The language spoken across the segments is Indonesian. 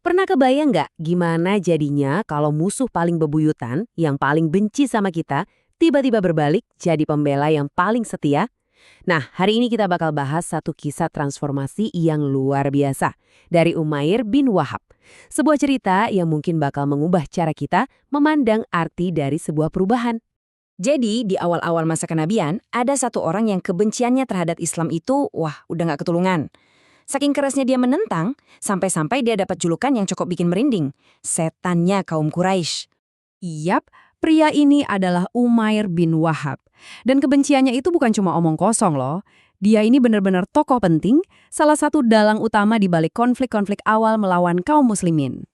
Pernah kebayang nggak gimana jadinya kalau musuh paling bebuyutan, yang paling benci sama kita, tiba-tiba berbalik jadi pembela yang paling setia? Nah, hari ini kita bakal bahas satu kisah transformasi yang luar biasa dari Umair bin Wahab. Sebuah cerita yang mungkin bakal mengubah cara kita memandang arti dari sebuah perubahan. Jadi, di awal-awal masa kenabian, ada satu orang yang kebenciannya terhadap Islam itu, udah nggak ketulungan. Saking kerasnya dia menentang, sampai-sampai dia dapat julukan yang cukup bikin merinding. Setannya kaum Quraisy. Yap, pria ini adalah Umair bin Wahab. Dan kebenciannya itu bukan cuma omong kosong loh. Dia ini benar-benar tokoh penting, salah satu dalang utama di balik konflik-konflik awal melawan kaum muslimin.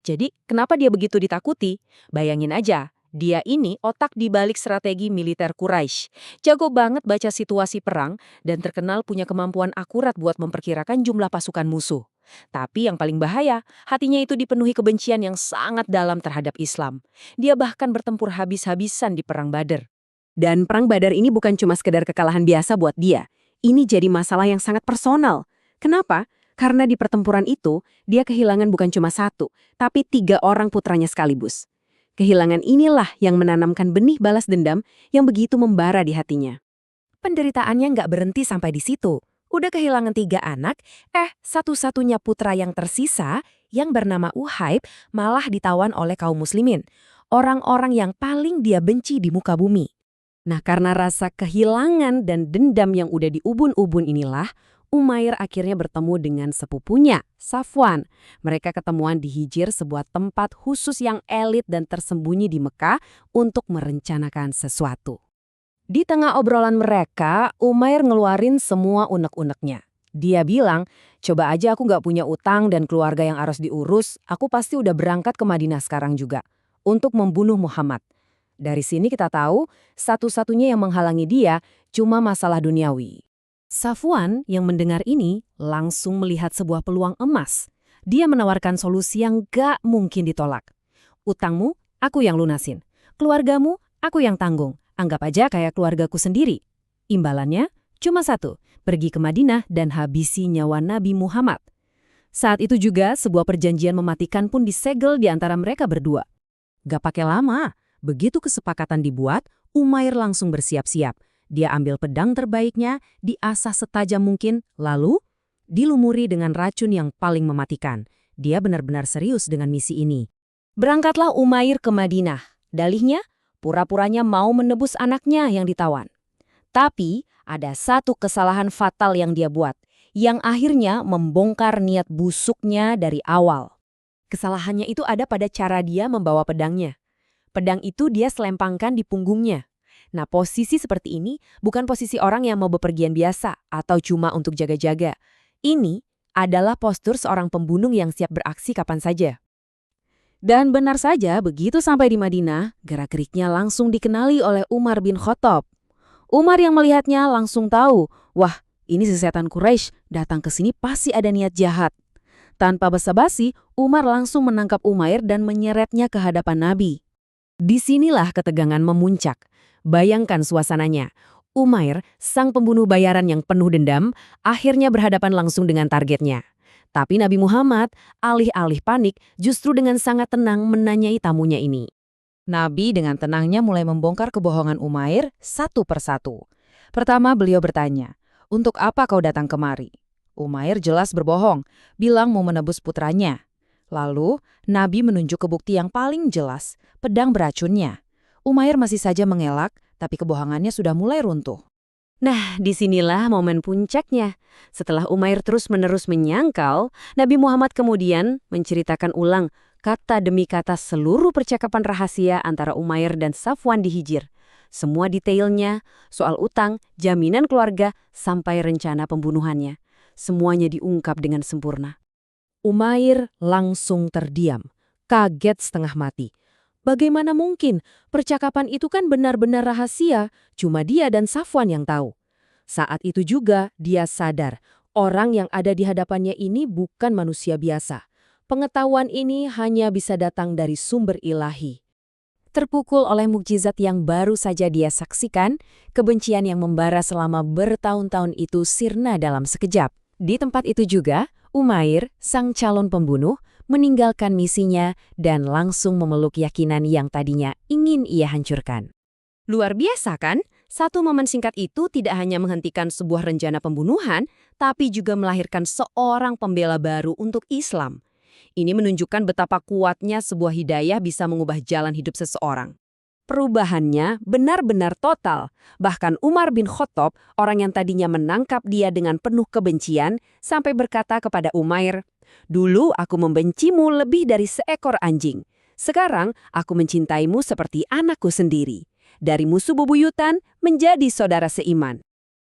Jadi, kenapa dia begitu ditakuti? Bayangin aja, dia ini otak di balik strategi militer Quraisy. Jago banget baca situasi perang dan terkenal punya kemampuan akurat buat memperkirakan jumlah pasukan musuh. Tapi yang paling bahaya, hatinya itu dipenuhi kebencian yang sangat dalam terhadap Islam. Dia bahkan bertempur habis-habisan di Perang Badar. Dan Perang Badar ini bukan cuma sekedar kekalahan biasa buat dia. Ini jadi masalah yang sangat personal. Kenapa? Karena di pertempuran itu, dia kehilangan bukan cuma satu, tapi 3 orang putranya sekaligus. Kehilangan inilah yang menanamkan benih balas dendam yang begitu membara di hatinya. Penderitaannya nggak berhenti sampai di situ. Udah kehilangan 3 anak, satu-satunya putra yang tersisa, yang bernama Uhaib, malah ditawan oleh kaum muslimin. Orang-orang yang paling dia benci di muka bumi. Nah, karena rasa kehilangan dan dendam yang udah diubun-ubun inilah, Umair akhirnya bertemu dengan sepupunya, Safwan. Mereka ketemuan di Hijr, sebuah tempat khusus yang elit dan tersembunyi di Mekah untuk merencanakan sesuatu. Di tengah obrolan mereka, Umair ngeluarin semua unek-uneknya. Dia bilang, coba aja aku nggak punya utang dan keluarga yang harus diurus, aku pasti udah berangkat ke Madinah sekarang juga, untuk membunuh Muhammad. Dari sini kita tahu, satu-satunya yang menghalangi dia cuma masalah duniawi. Safwan yang mendengar ini langsung melihat sebuah peluang emas. Dia menawarkan solusi yang gak mungkin ditolak. Utangmu, aku yang lunasin. Keluargamu, aku yang tanggung. Anggap aja kayak keluargaku sendiri. Imbalannya cuma satu, pergi ke Madinah dan habisi nyawa Nabi Muhammad. Saat itu juga sebuah perjanjian mematikan pun disegel di antara mereka berdua. Gak pakai lama, begitu kesepakatan dibuat, Umair langsung bersiap-siap. Dia ambil pedang terbaiknya, diasah setajam mungkin, lalu dilumuri dengan racun yang paling mematikan. Dia benar-benar serius dengan misi ini. Berangkatlah Umair ke Madinah. Dalihnya, pura-puranya mau menebus anaknya yang ditawan. Tapi, ada satu kesalahan fatal yang dia buat, yang akhirnya membongkar niat busuknya dari awal. Kesalahannya itu ada pada cara dia membawa pedangnya. Pedang itu dia selempangkan di punggungnya. Nah, posisi seperti ini bukan posisi orang yang mau bepergian biasa atau cuma untuk jaga-jaga. Ini adalah postur seorang pembunuh yang siap beraksi kapan saja. Dan benar saja, begitu sampai di Madinah, gerak-geriknya langsung dikenali oleh Umar bin Khattab. Umar yang melihatnya langsung tahu, wah, ini si setan Quraisy datang ke sini pasti ada niat jahat. Tanpa basa-basi, Umar langsung menangkap Umair dan menyeretnya ke hadapan Nabi. Disinilah ketegangan memuncak. Bayangkan suasananya. Umair, sang pembunuh bayaran yang penuh dendam, akhirnya berhadapan langsung dengan targetnya. Tapi Nabi Muhammad, alih-alih panik, justru dengan sangat tenang menanyai tamunya ini. Nabi dengan tenangnya mulai membongkar kebohongan Umair satu persatu. Pertama beliau bertanya, untuk apa kau datang kemari? Umair jelas berbohong, bilang mau menebus putranya. Lalu, Nabi menunjuk ke bukti yang paling jelas, pedang beracunnya. Umair masih saja mengelak, tapi kebohongannya sudah mulai runtuh. Nah, disinilah momen puncaknya. Setelah Umair terus-menerus menyangkal, Nabi Muhammad kemudian menceritakan ulang kata demi kata seluruh percakapan rahasia antara Umair dan Safwan di Hijr. Semua detailnya, soal utang, jaminan keluarga, sampai rencana pembunuhannya. Semuanya diungkap dengan sempurna. Umair langsung terdiam, kaget setengah mati. Bagaimana mungkin? Percakapan itu kan benar-benar rahasia, cuma dia dan Safwan yang tahu. Saat itu juga dia sadar, orang yang ada di hadapannya ini bukan manusia biasa. Pengetahuan ini hanya bisa datang dari sumber ilahi. Terpukul oleh mukjizat yang baru saja dia saksikan, kebencian yang membara selama bertahun-tahun itu sirna dalam sekejap. Di tempat itu juga, Umair, sang calon pembunuh, meninggalkan misinya, dan langsung memeluk keyakinan yang tadinya ingin ia hancurkan. Luar biasa kan? Satu momen singkat itu tidak hanya menghentikan sebuah rencana pembunuhan, tapi juga melahirkan seorang pembela baru untuk Islam. Ini menunjukkan betapa kuatnya sebuah hidayah bisa mengubah jalan hidup seseorang. Perubahannya benar-benar total. Bahkan Umar bin Khattab, orang yang tadinya menangkap dia dengan penuh kebencian, sampai berkata kepada Umair, "Dulu aku membencimu lebih dari seekor anjing. Sekarang aku mencintaimu seperti anakku sendiri. Dari musuh bebuyutan menjadi saudara seiman."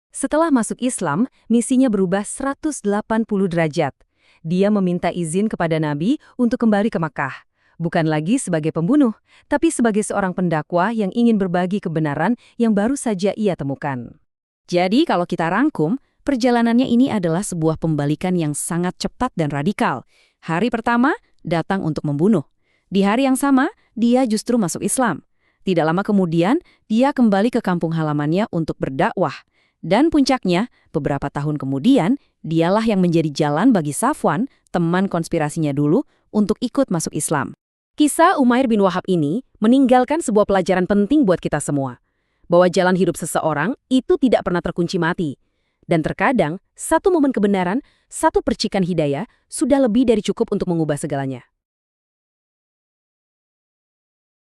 Setelah masuk Islam, misinya berubah 180 derajat. Dia meminta izin kepada Nabi untuk kembali ke Makkah. Bukan lagi sebagai pembunuh, tapi sebagai seorang pendakwah yang ingin berbagi kebenaran yang baru saja ia temukan. Jadi kalau kita rangkum, perjalanannya ini adalah sebuah pembalikan yang sangat cepat dan radikal. Hari pertama, datang untuk membunuh. Di hari yang sama, dia justru masuk Islam. Tidak lama kemudian, dia kembali ke kampung halamannya untuk berdakwah. Dan puncaknya, beberapa tahun kemudian, dialah yang menjadi jalan bagi Safwan, teman konspirasinya dulu, untuk ikut masuk Islam. Kisah Umair bin Wahab ini meninggalkan sebuah pelajaran penting buat kita semua. Bahwa jalan hidup seseorang itu tidak pernah terkunci mati. Dan terkadang, satu momen kebenaran, satu percikan hidayah, sudah lebih dari cukup untuk mengubah segalanya.